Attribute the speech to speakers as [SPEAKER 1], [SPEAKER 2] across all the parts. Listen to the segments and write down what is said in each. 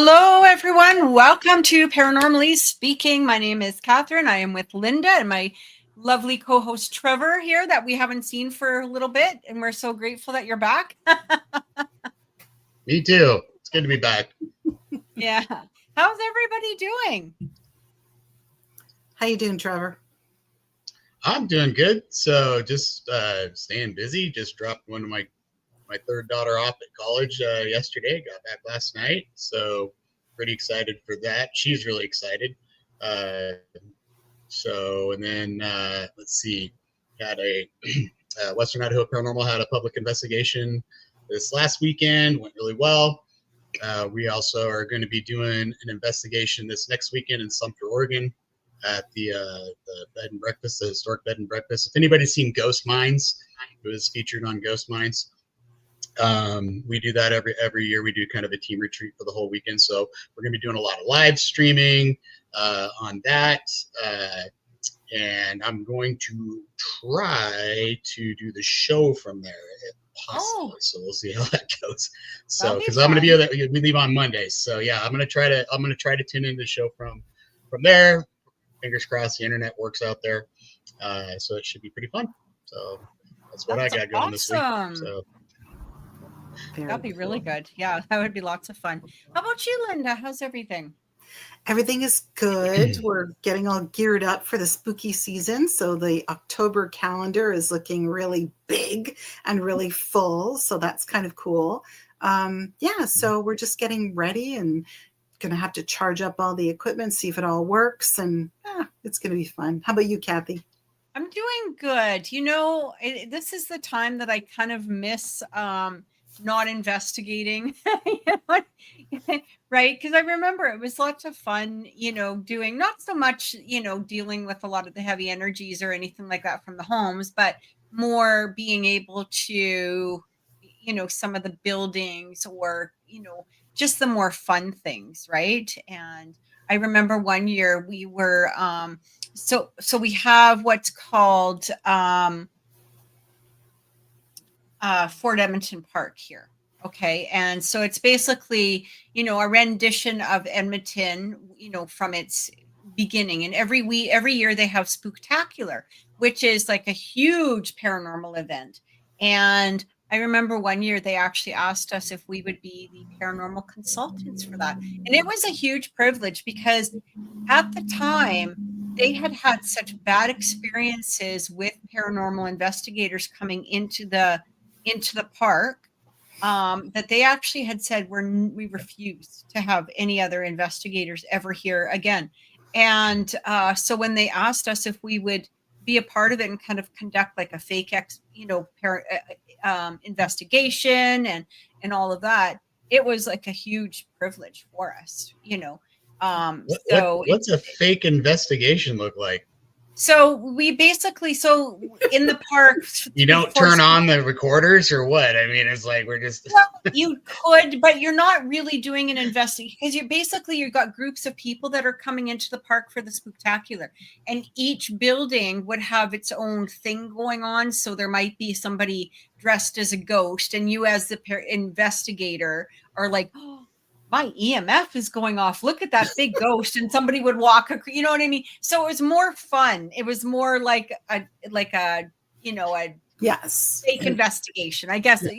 [SPEAKER 1] Hello, everyone. Welcome to Paranormally Speaking. My name is Cathryn. I am with Lynda and my lovely co-host Trevor here that we haven't seen for a little bit, and we're so grateful that you're back.
[SPEAKER 2] Me too. It's good to be back.
[SPEAKER 1] Yeah. How's everybody doing?
[SPEAKER 3] How you doing, Trevor?
[SPEAKER 2] I'm doing good. So just staying busy. Just dropped one of my third daughter off at college yesterday. Got back last night. So pretty excited for that. She's really excited. And then let's see. Had a Western Idaho Paranormal had a public investigation this last weekend. Went really well. We also are going to be doing an investigation this next weekend in Sumter, Oregon, at the bed and breakfast, the historic bed and breakfast. If anybody's seen Ghost Mines, it was featured on Ghost Mines. We do that every year. We do kind of a team retreat for the whole weekend. So we're going to be doing a lot of live streaming on that. And I'm going to try to do the show from there if possible. So we'll see how that goes. So because I'm going to be we leave on Monday. So yeah, I'm going to try to tune in the show from there. Fingers crossed the internet works out there. So it should be pretty fun. So that's what I got going this week. So
[SPEAKER 1] that'd be really good. Yeah, that would be lots of fun. How about you, Lynda? How's everything?
[SPEAKER 3] Everything is good. We're getting all geared up for the spooky season. So the October calendar is looking really big and really full. So that's kind of cool. So we're just getting ready and going to have to charge up all the equipment, see if it all works. And it's going to be fun. How about you, Kathy?
[SPEAKER 1] I'm doing good. You know, this is the time that I kind of miss not investigating, right? Because I remember it was lots of fun, doing not so much, dealing with a lot of the heavy energies or anything like that from the homes, but more being able to, some of the buildings or, just the more fun things, right? And I remember one year we were, so we have what's called Fort Edmonton Park here. Okay. And so it's basically, a rendition of Edmonton, from its beginning. And every year they have Spooktacular, which is like a huge paranormal event. And I remember one year they actually asked us if we would be the paranormal consultants for that. And it was a huge privilege because at the time they had such bad experiences with paranormal investigators coming into the park that they actually had said we refuse to have any other investigators ever here again. And so when they asked us if we would be a part of it and kind of conduct like a fake investigation and all of that, it was like a huge privilege for us,
[SPEAKER 2] what's a fake investigation look like?
[SPEAKER 1] So we basically, in the park,
[SPEAKER 2] you don't turn on the recorders or what? I mean, it's like we're just.
[SPEAKER 1] Well, you could, but you're not really doing an investigation because you've got groups of people that are coming into the park for the Spooktacular, and each building would have its own thing going on. So there might be somebody dressed as a ghost, and you as the investigator are like, oh, my EMF is going off. Look at that big ghost. And somebody would walk, you know what I mean? So it was more fun. It was more like a
[SPEAKER 3] yes,
[SPEAKER 1] fake investigation, I guess, but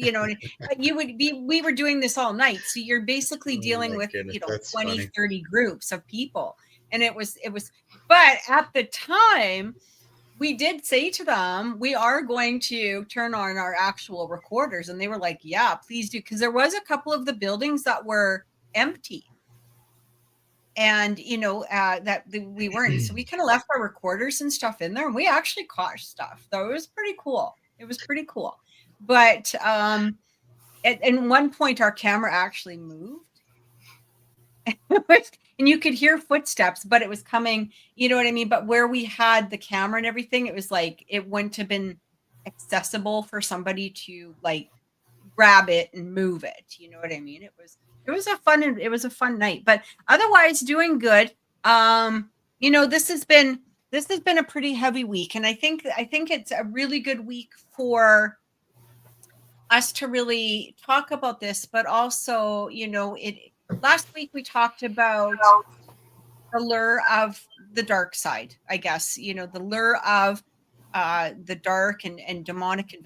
[SPEAKER 1] we were doing this all night. So you're basically dealing with, 20, 30 groups of people. And it was, but at the time we did say to them, we are going to turn on our actual recorders. And they were like, yeah, please do. Cause there was a couple of the buildings that were empty and that we weren't, so we kind of left our recorders and stuff in there and we actually caught stuff, though. It was pretty cool. But at one point our camera actually moved and you could hear footsteps, but it was coming, you know what I mean? But where we had the camera and everything, it was like it wouldn't have been accessible for somebody to like grab it and move it, you know what I mean? It was a fun night, but otherwise doing good. This has been a pretty heavy week, and I think it's a really good week for us to really talk about this, but also, last week we talked about the lure of the dark side, I guess, the lure of the dark and demonic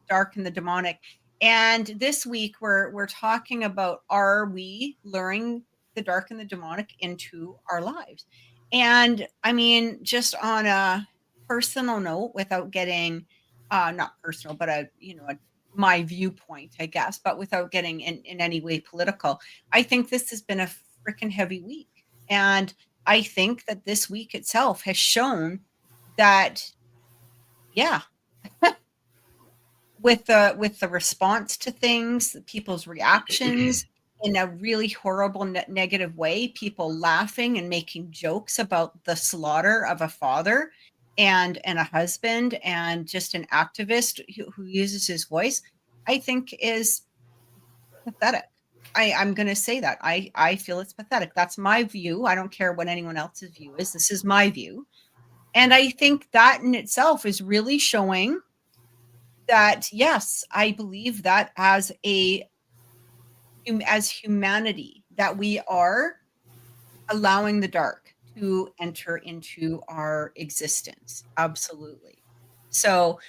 [SPEAKER 1] dark and the demonic. And this week we're talking about, are we luring the dark and the demonic into our lives? And I mean, just on a personal note, without getting not personal, but my viewpoint, I guess, but without getting in any way political, I think this has been a freaking heavy week. And I think that this week itself has shown that, yeah, with the response to things, people's reactions in a really horrible negative way, people laughing and making jokes about the slaughter of a father and a husband and just an activist who uses his voice, I think is pathetic. I'm going to say that. I feel it's pathetic. That's my view. I don't care what anyone else's view is. This is my view. And I think that in itself is really showing that, yes, I believe that as humanity, that we are allowing the dark to enter into our existence. Absolutely. So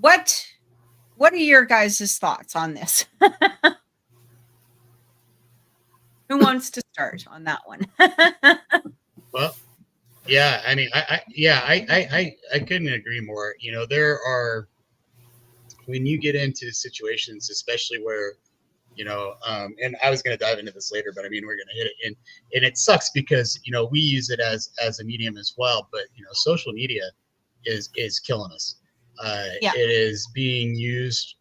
[SPEAKER 1] what are your guys' thoughts on this? Who wants to start on that one?
[SPEAKER 2] Well, yeah, I mean, I couldn't agree more. There are, when you get into situations, especially where, and I was going to dive into this later, but I mean, we're going to hit it, and it sucks because we use it as a medium as well, but social media is killing us. It is being used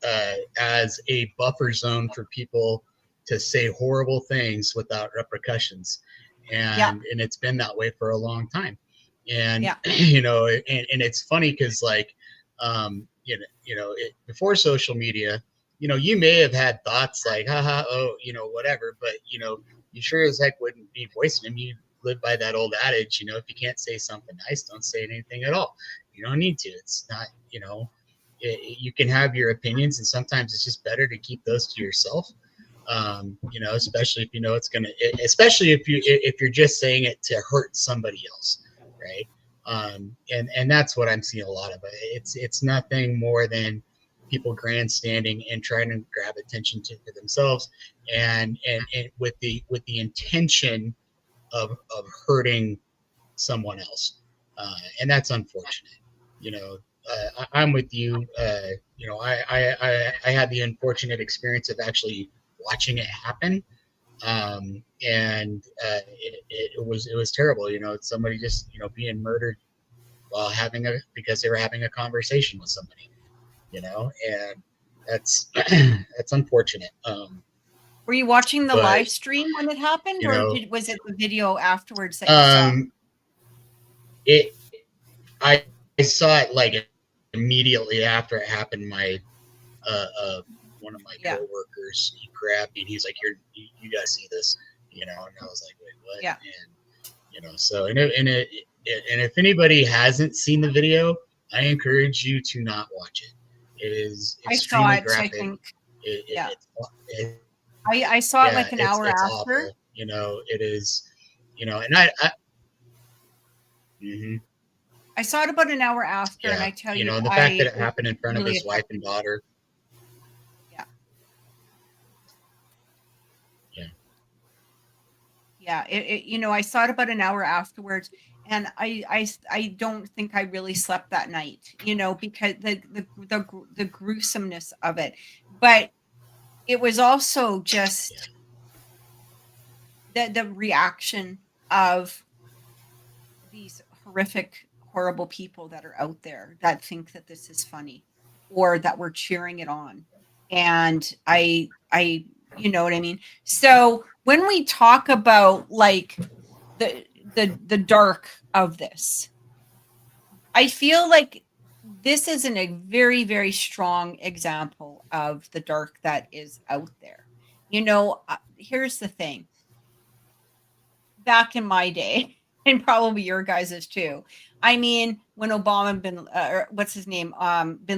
[SPEAKER 2] as a buffer zone for people to say horrible things without repercussions, and it's been that way for a long time. And and it's funny because before social media, you may have had thoughts like, haha, oh, whatever, but you sure as heck wouldn't be voicing them. You live by that old adage, if you can't say something nice, don't say anything at all. You don't need to. It's not, you can have your opinions, and sometimes it's just better to keep those to yourself. Especially if it's gonna, especially if you're just saying it to hurt somebody else, right? And that's what I'm seeing a lot of. It's nothing more than people grandstanding and trying to grab attention to themselves, and with the intention of hurting someone else, and that's unfortunate. I'm with you. I had the unfortunate experience of actually watching it happen, and it was terrible. Somebody just being murdered while because they were having a conversation with somebody, and that's that's unfortunate.
[SPEAKER 1] Were you watching the live stream when it happened, or was it the video afterwards that you
[SPEAKER 2] saw? I saw it like immediately after it happened. My one of my coworkers, he grabbed me and he's like, you guys see this, and I was like, wait, what?
[SPEAKER 1] Yeah.
[SPEAKER 2] And so and if anybody hasn't seen the video, I encourage you to not watch it. It is extremely graphic.
[SPEAKER 1] I saw it like an hour after.
[SPEAKER 2] Awful. It is, and I
[SPEAKER 1] I saw it about an hour after, and I tell you,
[SPEAKER 2] the fact that it happened in front of his wife and daughter.
[SPEAKER 1] Yeah. I saw it about an hour afterwards, and I don't think I really slept that night, because the gruesomeness of it. But it was also just the reaction of these horrific, horrible people that are out there that think that this is funny, or that we're cheering it on. And I you know what I mean? So when we talk about like the dark of this, I feel like this isn't a very, very strong example of the dark that is out there. Here's the thing. Back in my day, and probably your guys's too. I mean, when Obama bin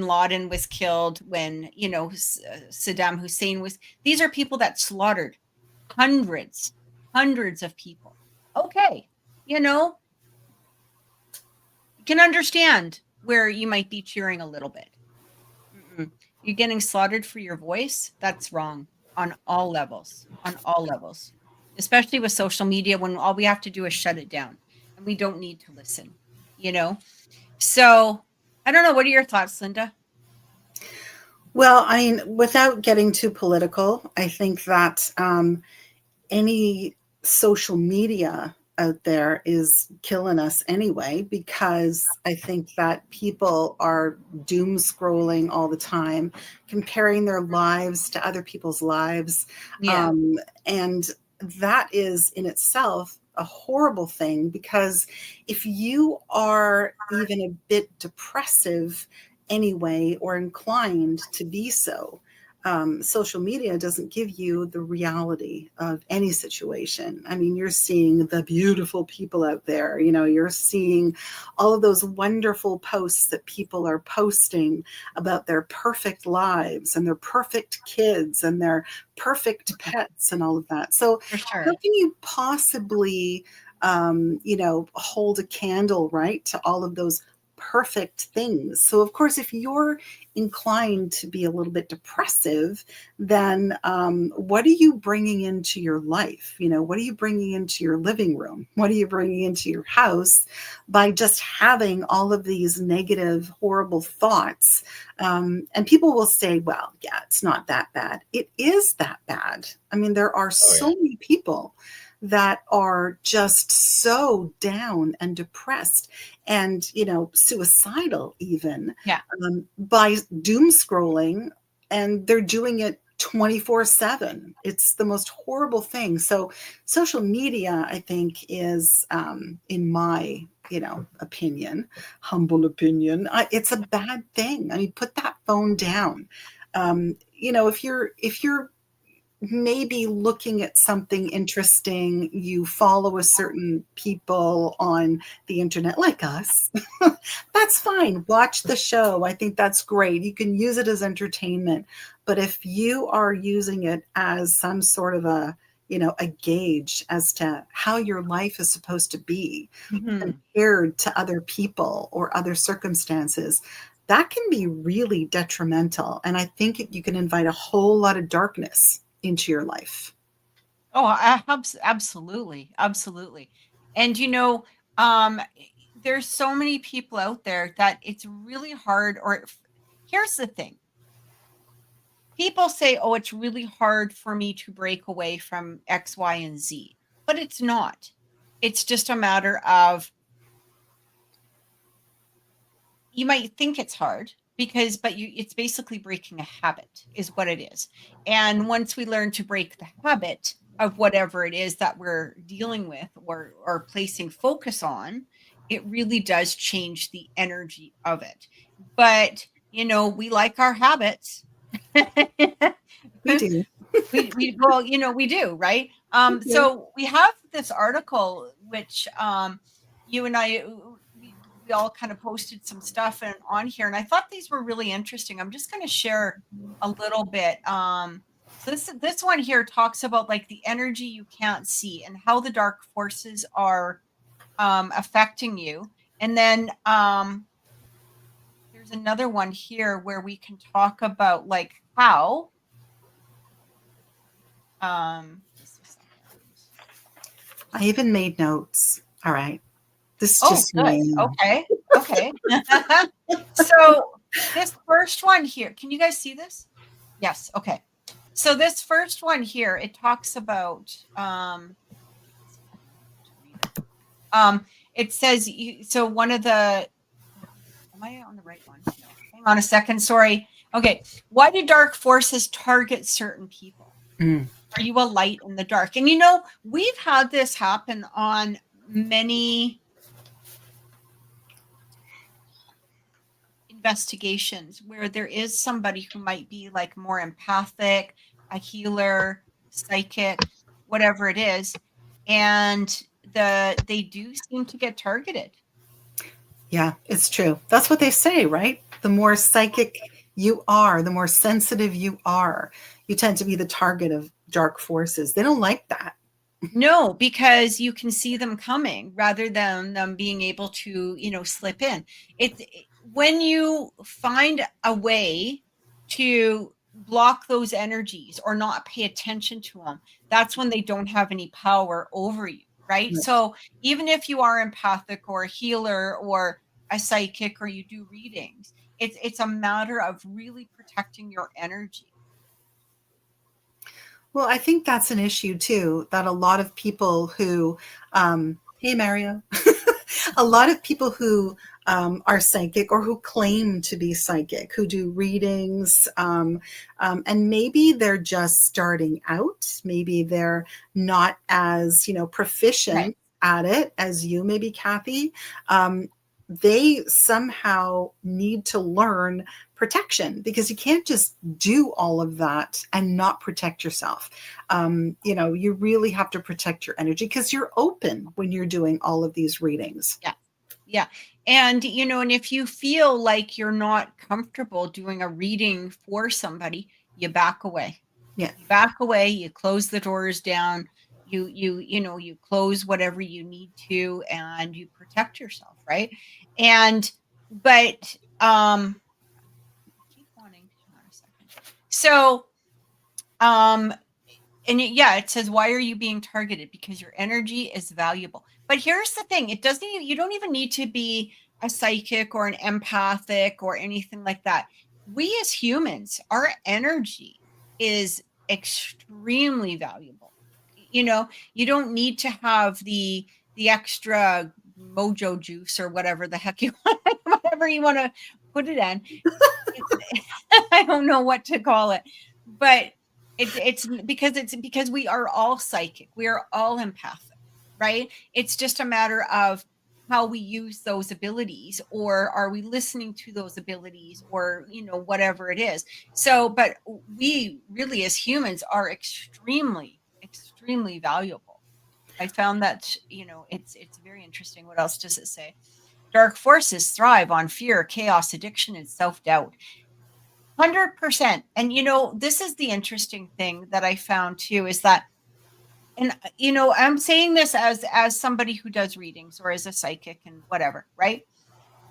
[SPEAKER 1] Laden was killed, when Saddam Hussein was. These are people that slaughtered. hundreds of people. Okay, you know, you can understand where you might be cheering a little bit. You're getting slaughtered for your voice. That's wrong on all levels, especially with social media when all we have to do is shut it down and we don't need to listen, you know? So I don't know. What are your thoughts, Lynda?
[SPEAKER 3] Well, I mean, without getting too political, I think that any social media out there is killing us anyway, because I think that people are doom scrolling all the time, comparing their lives to other people's lives.
[SPEAKER 1] Yeah.
[SPEAKER 3] And that is in itself a horrible thing, because if you are even a bit depressive anyway, or inclined to be so, social media doesn't give you the reality of any situation. I mean, you're seeing the beautiful people out there, you know, you're seeing all of those wonderful posts that people are posting about their perfect lives and their perfect kids and their perfect pets and all of that. So
[SPEAKER 1] For sure.
[SPEAKER 3] how can you possibly, you know, hold a candle, right, to all of those perfect things? So of course, if you're inclined to be a little bit depressive, then what are you bringing into your life? You know, what are you bringing into your living room? What are you bringing into your house by just having all of these negative, horrible thoughts? And people will say, well, yeah, it's not that bad. It is that bad. I mean, there are so many people that are just so down and depressed and, you know, suicidal even, by doom scrolling, and they're doing it 24/7. It's the most horrible thing. So social media, I think, is, in my, you know, opinion, humble opinion, it's a bad thing. I mean, put that phone down. You know, if you're maybe looking at something interesting, you follow a certain people on the internet like us, that's fine. Watch the show. I think that's great. You can use it as entertainment. But if you are using it as some sort of a, you know, a gauge as to how your life is supposed to be compared to other people or other circumstances, that can be really detrimental. And I think you can invite a whole lot of darkness into your life.
[SPEAKER 1] Oh, absolutely. Absolutely. And, you know, there's so many people out there that it's really hard. Or here's the thing. People say, oh, it's really hard for me to break away from X, Y, and Z, but it's not. It's just a matter of, you might think it's hard it's basically breaking a habit is what it is. And once we learn to break the habit of whatever it is that we're dealing with or placing focus on, it really does change the energy of it. But, you know, we like our habits.
[SPEAKER 3] We do.
[SPEAKER 1] Well, you know, we do, right? So we have this article, which you and I, we all kind of posted some stuff on here, and I thought these were really interesting. I'm just going to share a little bit. So this one here talks about like the energy you can't see and how the dark forces are affecting you. And then there's another one here where we can talk about like how
[SPEAKER 3] I even made notes. All right. This is just
[SPEAKER 1] good.
[SPEAKER 3] me.
[SPEAKER 1] Okay. So this first one here, can you guys see this? Yes. Okay. So this first one here, it talks about it says so one of the, am I on the right one? No. Hang on a second. Sorry. Okay. Why do dark forces target certain people? Are you a light in the dark? And you know, we've had this happen on many investigations where there is somebody who might be like more empathic, a healer, psychic, whatever it is, and they do seem to get targeted.
[SPEAKER 3] Yeah, it's true. That's what they say, right? The more psychic you are, the more sensitive you are, you tend to be the target of dark forces. They don't like that.
[SPEAKER 1] No, because you can see them coming rather than them being able to, slip in. It's when you find a way to block those energies or not pay attention to them, that's when they don't have any power over you, right? So even if you are empathic or a healer or a psychic or you do readings, it's a matter of really protecting your energy.
[SPEAKER 3] Well, I think that's an issue too, that a lot of people who, hey, Mario, a lot of people who are psychic or who claim to be psychic, who do readings, and maybe they're just starting out. Maybe they're not as, proficient
[SPEAKER 1] Right.
[SPEAKER 3] at it as you, maybe, Kathy. They somehow need to learn protection, because you can't just do all of that and not protect yourself. You really have to protect your energy, because you're open when you're doing all of these readings.
[SPEAKER 1] Yeah. And, and if you feel like you're not comfortable doing a reading for somebody, you back away.
[SPEAKER 3] Yeah.
[SPEAKER 1] You back away, you close the doors down, you close whatever you need to, and you protect yourself, right? But I keep wanting to hang on a second. So it says, why are you being targeted? Because your energy is valuable. But here's the thing, you don't even need to be a psychic or an empathic or anything like that. We as humans, our energy is extremely valuable. You don't need to have the extra mojo juice or whatever the heck whatever you want to put it in. I don't know what to call it, but it's because we are all psychic. We are all empathic, right? It's just a matter of how we use those abilities, or are we listening to those abilities, or, whatever it is. So, but we really as humans are extremely, extremely valuable. I found that, it's very interesting. What else does it say? Dark forces thrive on fear, chaos, addiction, and self-doubt. 100%. And this is the interesting thing that I found too, is that, and I'm saying this as somebody who does readings or as a psychic and whatever, right?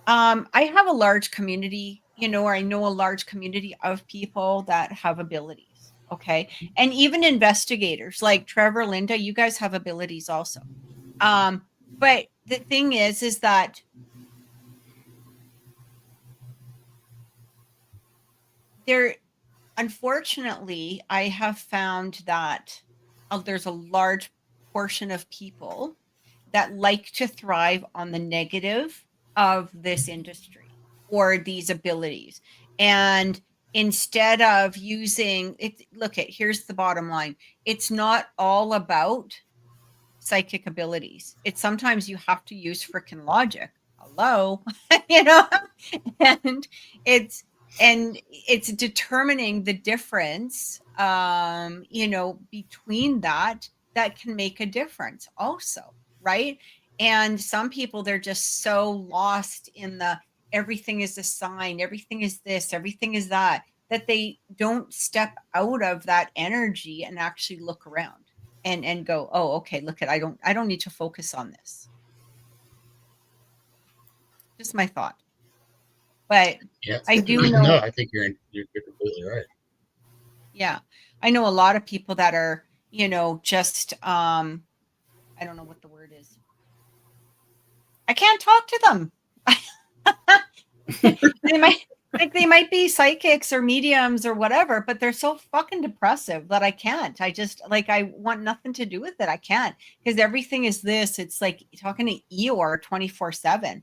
[SPEAKER 1] I have a large community, or I know a large community of people that have abilities. Okay. And even investigators like Trevor, Lynda, you guys have abilities also. But the thing is that unfortunately, I have found that there's a large portion of people that like to thrive on the negative of this industry or these abilities. And instead of using it, here's the bottom line. It's not all about psychic abilities. It's sometimes you have to use freaking logic. Hello, and it's determining the difference, between that can make a difference also, right? And some people, they're just so lost in the everything is a sign, everything is this, everything is that they don't step out of that energy and actually look around and go, oh, okay, look at, I don't need to focus on this. Just my thought. But
[SPEAKER 2] yeah,
[SPEAKER 1] I do know.
[SPEAKER 2] No, I think you're completely right.
[SPEAKER 1] Yeah. I know a lot of people that are, just I don't know what the word is. I can't talk to them. They might be psychics or mediums or whatever, but they're so fucking depressive that I can't. I just I want nothing to do with it. I can't, because everything is this. It's like talking to Eeyore 24/7.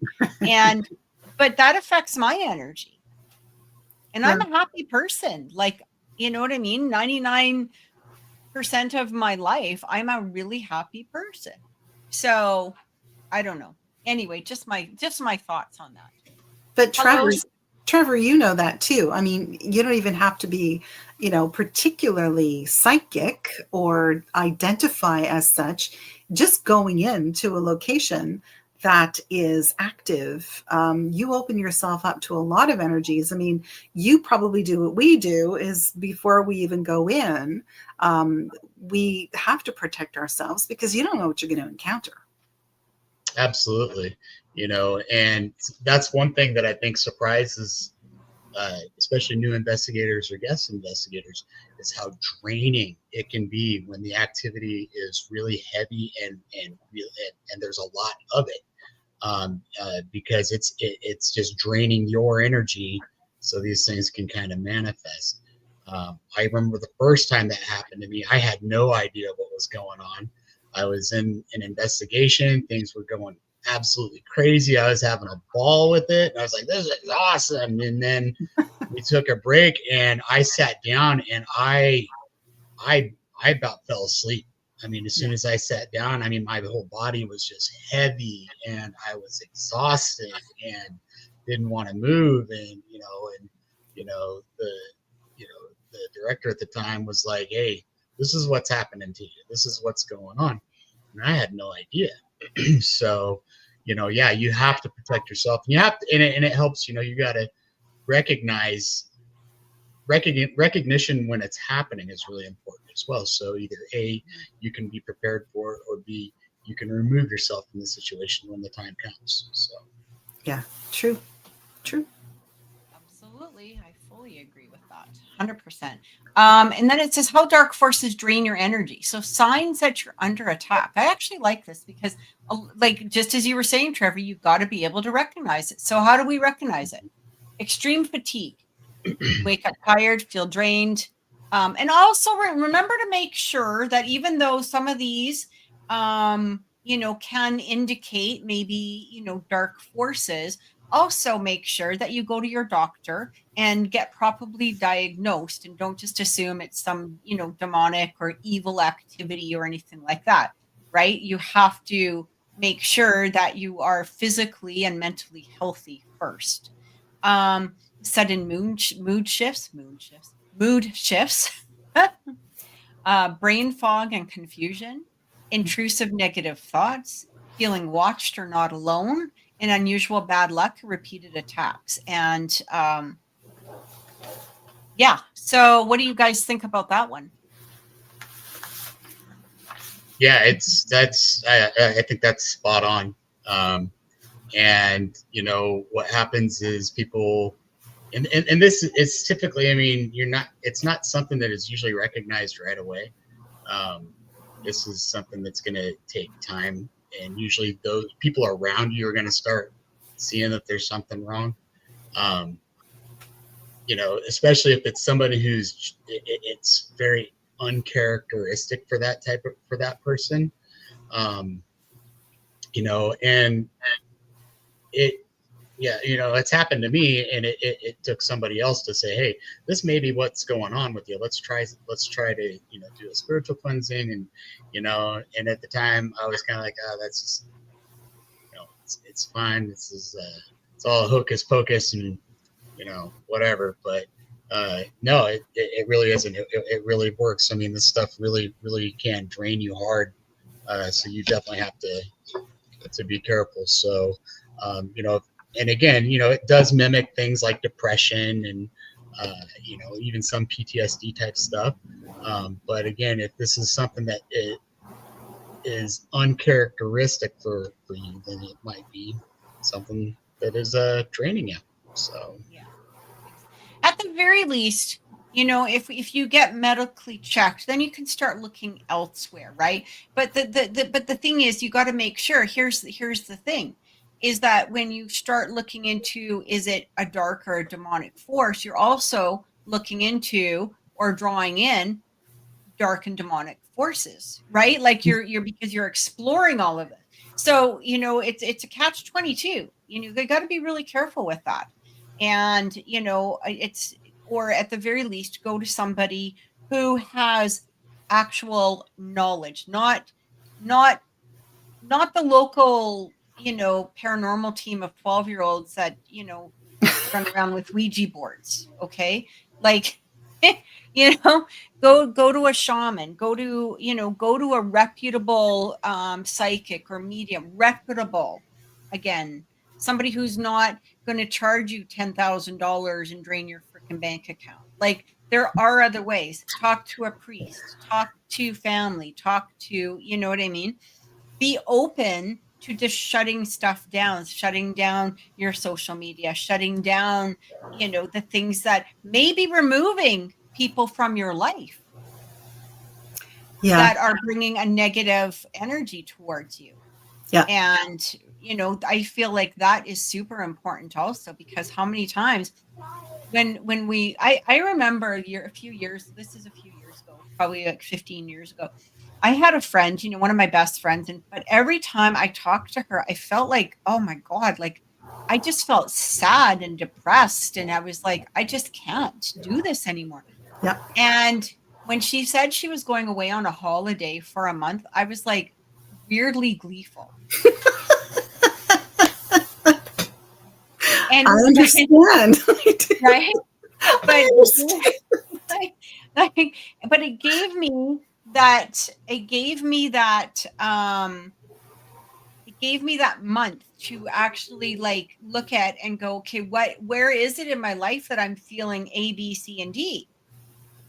[SPEAKER 1] But that affects my energy. And I'm a happy person. You know what I mean? 99% of my life, I'm a really happy person. So I don't know. Anyway, just my thoughts on that.
[SPEAKER 3] But Trevor, you know that too. I mean, you don't even have to be, particularly psychic or identify as such. Just going into a location, that is active, you open yourself up to a lot of energies. I mean, you probably do what we do is before we even go in, we have to protect ourselves because you don't know what you're going to encounter.
[SPEAKER 2] Absolutely. And that's one thing that I think surprises, especially new investigators or guest investigators, is how draining it can be when the activity is really heavy and there's a lot of it. Because it's just draining your energy, so these things can kind of manifest. I remember the first time that happened to me, I had no idea what was going on. I was in an investigation, things were going absolutely crazy. I was having a ball with it, and I was like, "This is awesome!" And then we took a break, and I sat down, and I about fell asleep. I mean, as soon as I sat down, I mean, my whole body was just heavy and I was exhausted and didn't want to move. And, the director at the time was like, "Hey, this is what's happening to you. This is what's going on." And I had no idea. So, yeah, you have to protect yourself. And you have to, and it helps, you got to recognition when it's happening is really important as well. So either A, you can be prepared for it, or B, you can remove yourself from the situation when the time comes. So
[SPEAKER 3] yeah, true.
[SPEAKER 1] Absolutely. I fully agree with that. 100%. And then it says how dark forces drain your energy. So signs that you're under attack. I actually like this because like just as you were saying, Trevor, you've got to be able to recognize it. So how do we recognize it? Extreme fatigue. Wake up tired, feel drained. And also remember to make sure that even though some of these, can indicate maybe, dark forces, also make sure that you go to your doctor and get properly diagnosed and don't just assume it's some, demonic or evil activity or anything like that, right? You have to make sure that you are physically and mentally healthy first. Sudden mood shifts, brain fog and confusion, intrusive negative thoughts, feeling watched or not alone, and unusual bad luck, repeated attacks. And yeah, so what do you guys think about that one?
[SPEAKER 2] Yeah, I think that's spot on. And what happens is people, and this is typically, I mean, it's not something that is usually recognized right away. This is something that's going to take time, and usually those people around you are going to start seeing that there's something wrong. Especially if it's somebody who's it's very uncharacteristic for that person. And it's happened to me, and it took somebody else to say, "Hey, this may be what's going on with you. Let's try to do a spiritual cleansing." And and at the time I was kind of like, "Oh, that's just it's fine. This is it's all hocus pocus and whatever." But no, it really isn't. It really works. I mean, this stuff really can drain you hard. So you definitely have to be careful. So and again, it does mimic things like depression and even some PTSD type stuff. But again, if this is something that is uncharacteristic for you, then it might be something that is draining you. So
[SPEAKER 1] yeah, at the very least, if you get medically checked, then you can start looking elsewhere, right? But the thing is, you got to make sure. Here's the thing, is that when you start looking into, is it a dark or a demonic force, you're also looking into or drawing in dark and demonic forces, right? Like you're because you're exploring all of it. So, it's a catch-22. They got to be really careful with that. And, or at the very least, go to somebody who has actual knowledge, not the local, paranormal team of 12-year-olds that, run around with Ouija boards. Okay. Like, go to a shaman, go to a reputable psychic or medium, reputable, again, somebody who's not going to charge you $10,000 and drain your freaking bank account. Like, there are other ways. Talk to a priest, talk to family, talk to, you know what I mean? Be open to just shutting stuff down, shutting down your social media, shutting down, you know, the things that maybe removing people from your life
[SPEAKER 3] Yeah.
[SPEAKER 1] that are bringing a negative energy towards you.
[SPEAKER 3] Yeah.
[SPEAKER 1] And, you know, I feel like that is super important also, because how many times when we, I remember a few years, this is a few years ago, probably like 15 years ago, I had a friend, you know, one of my best friends, but every time I talked to her, I felt like, oh my God, like I just felt sad and depressed. And I was like, I just can't do this anymore.
[SPEAKER 3] Yeah.
[SPEAKER 1] And when she said she was going away on a holiday for a month, I was like weirdly gleeful. And
[SPEAKER 3] I understand.
[SPEAKER 1] right? But
[SPEAKER 3] I understand.
[SPEAKER 1] but it gave me that month to actually like look at and go, okay, where is it in my life that I'm feeling A, B, C, and D?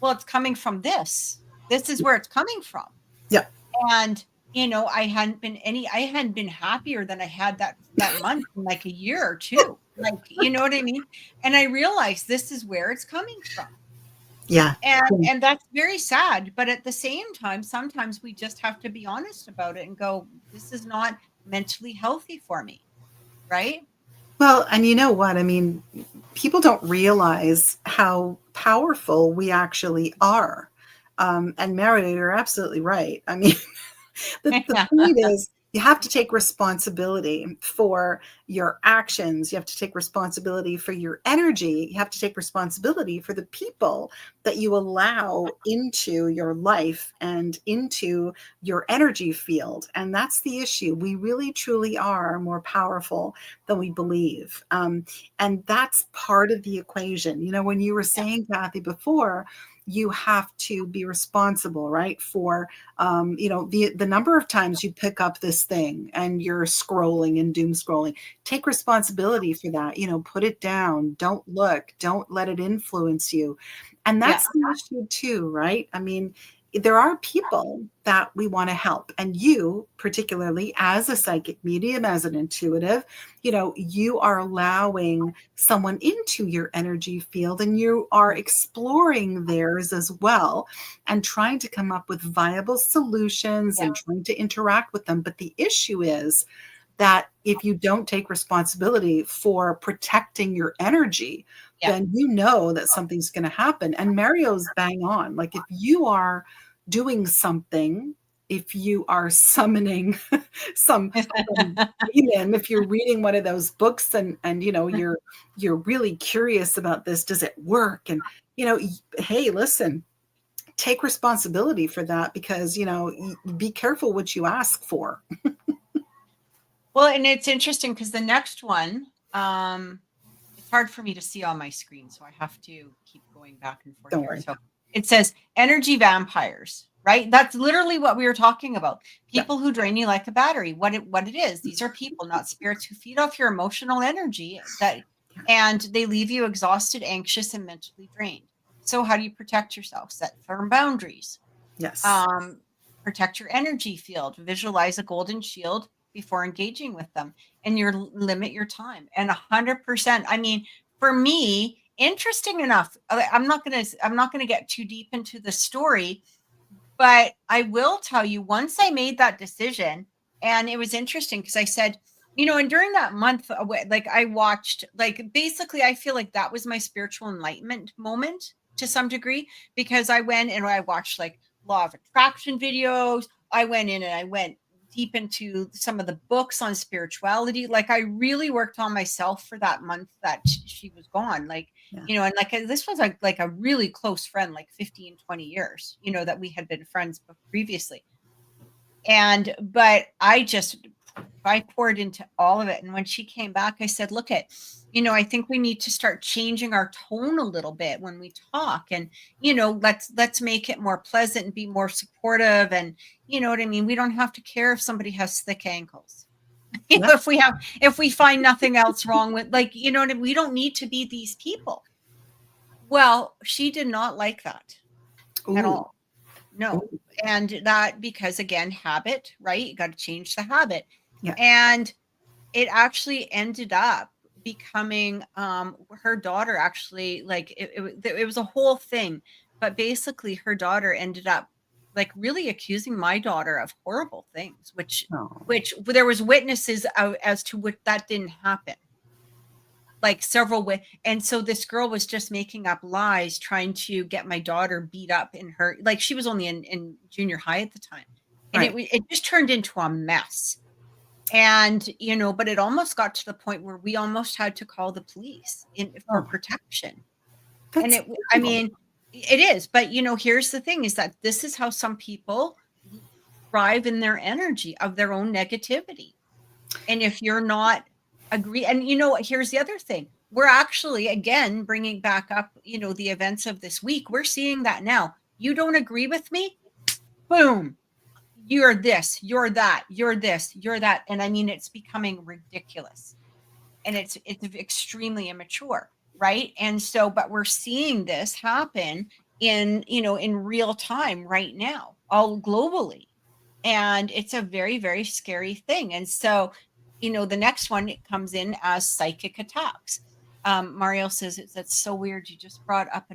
[SPEAKER 1] Well, it's coming from this. This is where it's coming from.
[SPEAKER 3] Yeah.
[SPEAKER 1] And you know, I hadn't been happier than I had that month in like a year or two. Like, you know what I mean? And I realized this is where it's coming from.
[SPEAKER 3] Yeah.
[SPEAKER 1] And that's very sad. But at the same time, sometimes we just have to be honest about it and go, this is not mentally healthy for me. Right?
[SPEAKER 3] Well, and you know what? I mean, people don't realize how powerful we actually are. And Mary, you're absolutely right. I mean, the point is, you have to take responsibility for your actions. You have to take responsibility for your energy. You have to take responsibility for the people that you allow into your life and into your energy field. And that's the issue. We really, truly are more powerful than we believe. And that's part of the equation. You know, when you were saying, Kathy, before, you have to be responsible, right? For, you know, the number of times you pick up this thing and you're scrolling and doom scrolling, take responsibility for that, you know, put it down, don't look, don't let it influence you. And that's the issue too, right? I mean, there are people that we want to help. And you, particularly as a psychic medium, as an intuitive, you know, you are allowing someone into your energy field and you are exploring theirs as well and trying to come up with viable solutions and trying to interact with them. But the issue is that if you don't take responsibility for protecting your energy, then you know that something's going to happen. And Mario's bang on. Like, if you are doing something, if you are summoning some demon, if you're reading one of those books and you know, you're really curious about this, does it work? And, you know, hey, listen, take responsibility for that, because, you know, be careful what you ask for.
[SPEAKER 1] Well, and it's interesting because the next one, it's hard for me to see on my screen, so I have to keep going back and forth.
[SPEAKER 3] Don't worry.
[SPEAKER 1] So it says energy vampires, right? That's literally what we were talking about. People who drain you like a battery. What it is. These are people, not spirits, who feed off your emotional energy and they leave you exhausted, anxious, and mentally drained. So how do you protect yourself? Set firm boundaries.
[SPEAKER 3] Yes.
[SPEAKER 1] Protect your energy field. Visualize a golden shield before engaging with them, and limit your time. And 100%. I mean, for me, interesting enough, I'm not gonna get too deep into the story, but I will tell you, once I made that decision, and it was interesting because I said, you know, and during that month, like I watched, like basically, I feel like that was my spiritual enlightenment moment to some degree, because I went and I watched like law of attraction videos. I went in and I went deep into some of the books on spirituality. Like, I really worked on myself for that month that she was gone. Like, you know, and like this was like a really close friend, like 15, 20 years, you know, that we had been friends previously. But I poured into all of it. And when she came back, I said, look you know, I think we need to start changing our tone a little bit when we talk, and, you know, let's make it more pleasant and be more supportive. And you know what I mean? We don't have to care if somebody has thick ankles. You know, if we find nothing else wrong with, like, you know what I mean? We don't need to be these people. Well, she did not like that at
[SPEAKER 3] Ooh.
[SPEAKER 1] all. No.
[SPEAKER 3] Ooh.
[SPEAKER 1] And that, because again, habit, right? You got to change the habit.
[SPEAKER 3] Yeah.
[SPEAKER 1] And it actually ended up becoming her daughter, actually, like it was a whole thing, but basically her daughter ended up like really accusing my daughter of horrible things, which
[SPEAKER 3] Oh.
[SPEAKER 1] there was witnesses as to what that didn't happen, like several way. And so this girl was just making up lies, trying to get my daughter beat up in her, like she was only in junior high at the time. And
[SPEAKER 3] Right.
[SPEAKER 1] it just turned into a mess. And, you know, but it almost got to the point where we almost had to call the police for
[SPEAKER 3] Oh.
[SPEAKER 1] protection. And
[SPEAKER 3] That's
[SPEAKER 1] I
[SPEAKER 3] terrible.
[SPEAKER 1] mean, it is, but you know, here's the thing, is that this is how some people thrive in their energy of their own negativity. And if you're not agree, and you know, here's the other thing. We're actually, again, bringing back up, you know, the events of this week. We're seeing that now. You don't agree with me? Boom. You're this, you're that, you're this, you're that. And I mean, it's becoming ridiculous. And it's extremely immature, right? And so, but we're seeing this happen in, you know, in real time right now, all globally. And it's a very, very scary thing. And so, you know, the next one, it comes in as psychic attacks. Mario says that's so weird. You just brought up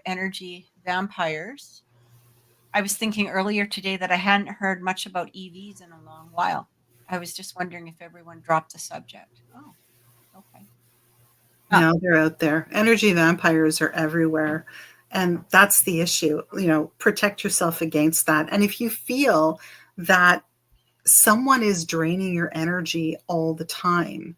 [SPEAKER 1] energy vampires. I was thinking earlier today that I hadn't heard much about EVs in a long while. I was just wondering if everyone dropped the subject. Oh, okay.
[SPEAKER 3] No, they're out there. Energy vampires are everywhere. And that's the issue. You know, protect yourself against that. And if you feel that someone is draining your energy all the time,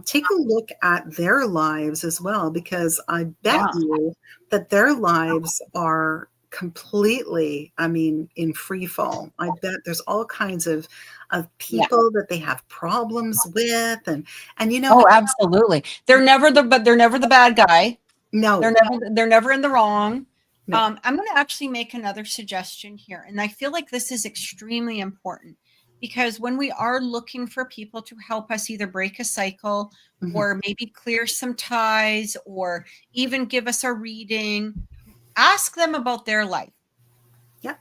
[SPEAKER 3] take a look at their lives as well, because I bet
[SPEAKER 1] Yeah.
[SPEAKER 3] you that their lives are completely, I mean, in free fall. I bet there's all kinds of people that they have problems with, and you know,
[SPEAKER 1] Oh, absolutely. They're never the bad guy.
[SPEAKER 3] no,
[SPEAKER 1] They're never in the wrong.
[SPEAKER 3] no,
[SPEAKER 1] I'm going to actually make another suggestion here, and I feel like this is extremely important, because when we are looking for people to help us either break a cycle
[SPEAKER 3] mhm,
[SPEAKER 1] or maybe clear some ties or even give us a reading, ask them about their life.
[SPEAKER 3] yeah,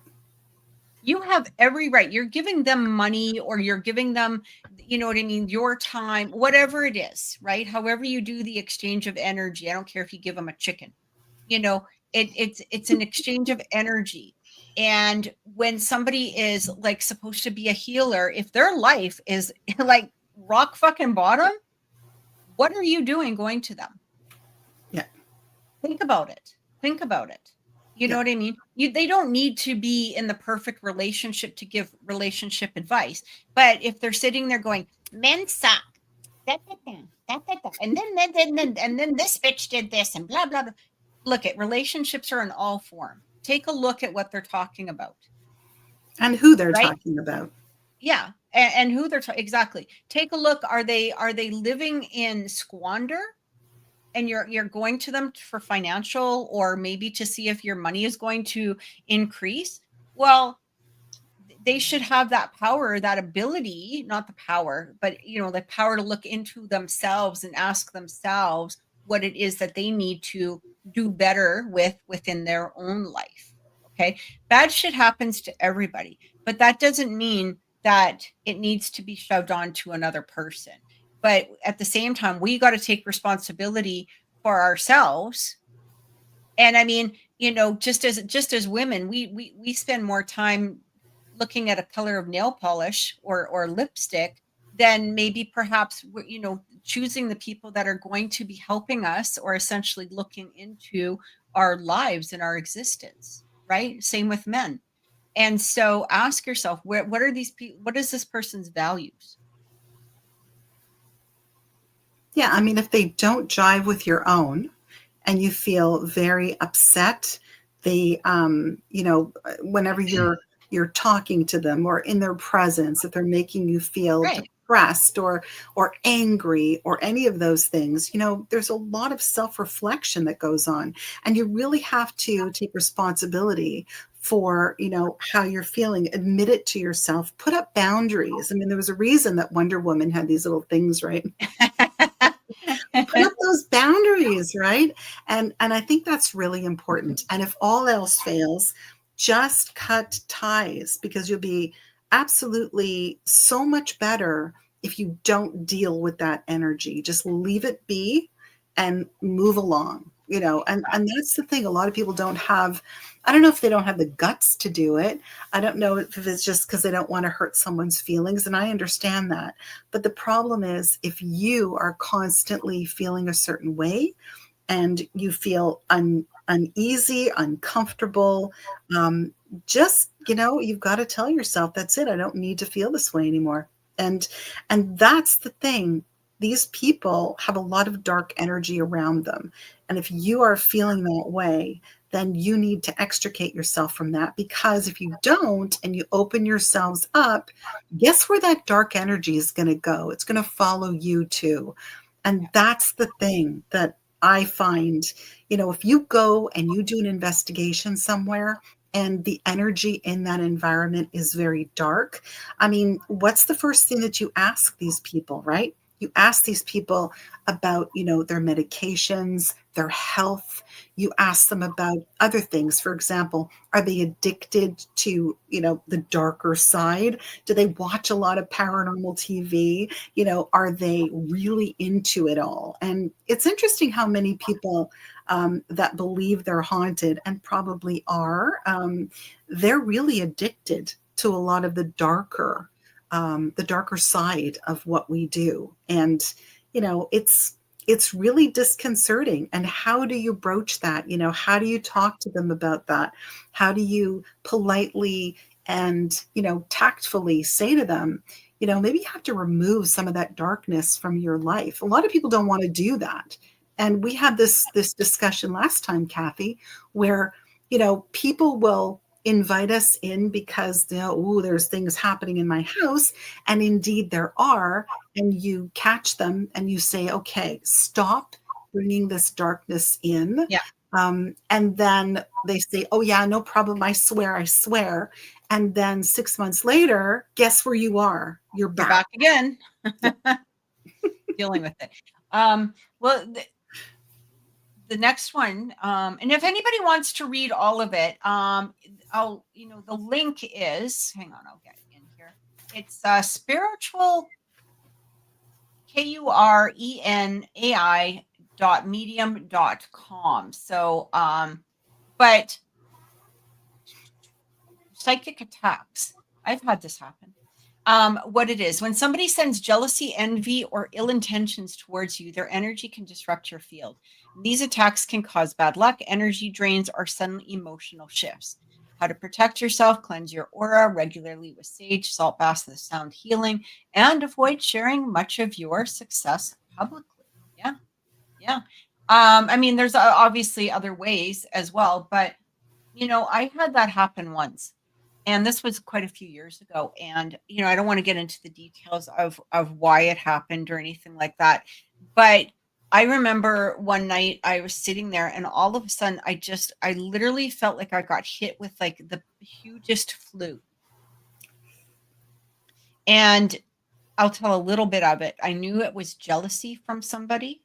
[SPEAKER 1] You have every right. You're giving them money, or you're giving them, you know what I mean, your time, whatever it is, right? However you do the exchange of energy. I don't care if you give them a chicken. You know, it's an exchange of energy. And when somebody is like supposed to be a healer, if their life is like rock fucking bottom, what are you doing going to them?
[SPEAKER 3] yeah,
[SPEAKER 1] Think about it. Think about it. You know
[SPEAKER 3] yeah,
[SPEAKER 1] what I mean? They don't need to be in the perfect relationship to give relationship advice. But if they're sitting there going, men suck, da, da, da, da, da, da, and then this bitch did this and blah blah blah. Look, at relationships are in all form. Take a look at what they're talking about,
[SPEAKER 3] and who they're
[SPEAKER 1] right?
[SPEAKER 3] talking about.
[SPEAKER 1] Yeah, and who they're exactly. Take a look. Are they living in squander? And you're going to them for financial, or maybe to see if your money is going to increase. Well, they should have that power, that ability, not the power, but you know, the power to look into themselves and ask themselves what it is that they need to do better within their own life. Okay, bad shit happens to everybody, but that doesn't mean that it needs to be shoved on to another person. But at the same time, we got to take responsibility for ourselves. And I mean, you know, just as women, we spend more time looking at a color of nail polish or lipstick than maybe perhaps, you know, choosing the people that are going to be helping us, or essentially looking into our lives and our existence, right? Same with men. And so ask yourself, what are these people, what is this person's values?
[SPEAKER 3] Yeah, I mean, if they don't jive with your own, and you feel very upset, they, you know, whenever you're talking to them or in their presence, if they're making you feel
[SPEAKER 1] Right.
[SPEAKER 3] depressed or angry or any of those things, there's a lot of self-reflection that goes on, and you really have to take responsibility for, how you're feeling, admit it to yourself, put up boundaries. I mean, there was a reason that Wonder Woman had these little things, right? Put up those boundaries, right? And I think that's really important. And if all else fails, just cut ties, because you'll be absolutely so much better if you don't deal with that energy. Just leave it be and move along, and that's the thing. A lot of people don't have, I don't know if they don't have the guts to do it. I don't know if it's just because they don't want to hurt someone's feelings. And I understand that. But the problem is, if you are constantly feeling a certain way and you feel uneasy, uncomfortable, just, you've got to tell yourself, that's it. I don't need to feel this way anymore. And that's the thing. These people have a lot of dark energy around them. And if you are feeling that way, then you need to extricate yourself from that, because if you don't and you open yourselves up, guess where that dark energy is going to go? It's going to follow you too. And that's the thing that I find, if you go and you do an investigation somewhere and the energy in that environment is very dark, I mean, what's the first thing that you ask these people, right? You ask these people about, their medications, their health. You ask them about other things. For example, are they addicted to, the darker side? Do they watch a lot of paranormal TV? Are they really into it all? And it's interesting how many people that believe they're haunted, and probably are, they're really addicted to a lot of the darker side of what we do. And, it's really disconcerting. And how do you broach that? How do you talk to them about that? How do you politely and, tactfully say to them, maybe you have to remove some of that darkness from your life. A lot of people don't want to do that. And we had this discussion last time, Kathy, where, people will invite us in because there's things happening in my house, and indeed there are, and you catch them and you say, okay, stop bringing this darkness in.
[SPEAKER 1] Yeah.
[SPEAKER 3] And then they say, oh yeah, no problem, I swear. And then 6 months later, guess where you are? You're back
[SPEAKER 1] again. Dealing with it. Well, the next one, and if anybody wants to read all of it, the link is, hang on, I'll get it in here. It's spiritual, KURENAI.medium.com. So, but psychic attacks, I've had this happen. What it is, when somebody sends jealousy, envy, or ill intentions towards you, their energy can disrupt your field. These attacks can cause bad luck, energy drains, or sudden emotional shifts. How to protect yourself: cleanse your aura regularly with sage, salt baths, and sound healing, and avoid sharing much of your success publicly. Yeah. I mean, there's obviously other ways as well, but I had that happen once. And this was quite a few years ago. And, I don't want to get into the details of why it happened or anything like that. But I remember one night I was sitting there, and all of a sudden I literally felt like I got hit with like the hugest flu. And I'll tell a little bit of it. I knew it was jealousy from somebody.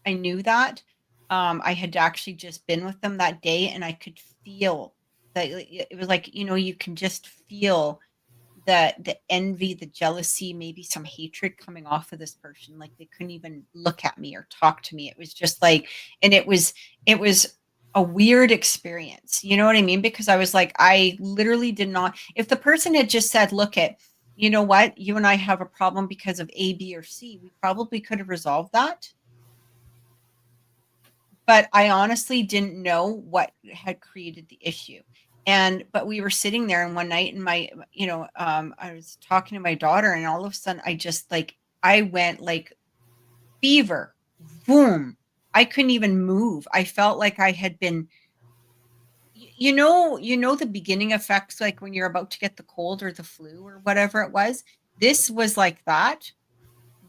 [SPEAKER 1] I knew that. I had actually just been with them that day, and I could feel that it was like, you can just feel the envy, the jealousy, maybe some hatred coming off of this person. Like they couldn't even look at me or talk to me. It was just like, and it was a weird experience. You know what I mean? Because I was like, I literally did not, if the person had just said, look at, you know what, you and I have a problem because of A, B, or C, we probably could have resolved that. But I honestly didn't know what had created the issue. But we were sitting there, and one night, and I was talking to my daughter, and all of a sudden I went like fever, boom. I couldn't even move. I felt like I had been, the beginning effects, like when you're about to get the cold or the flu or whatever it was. This was like that,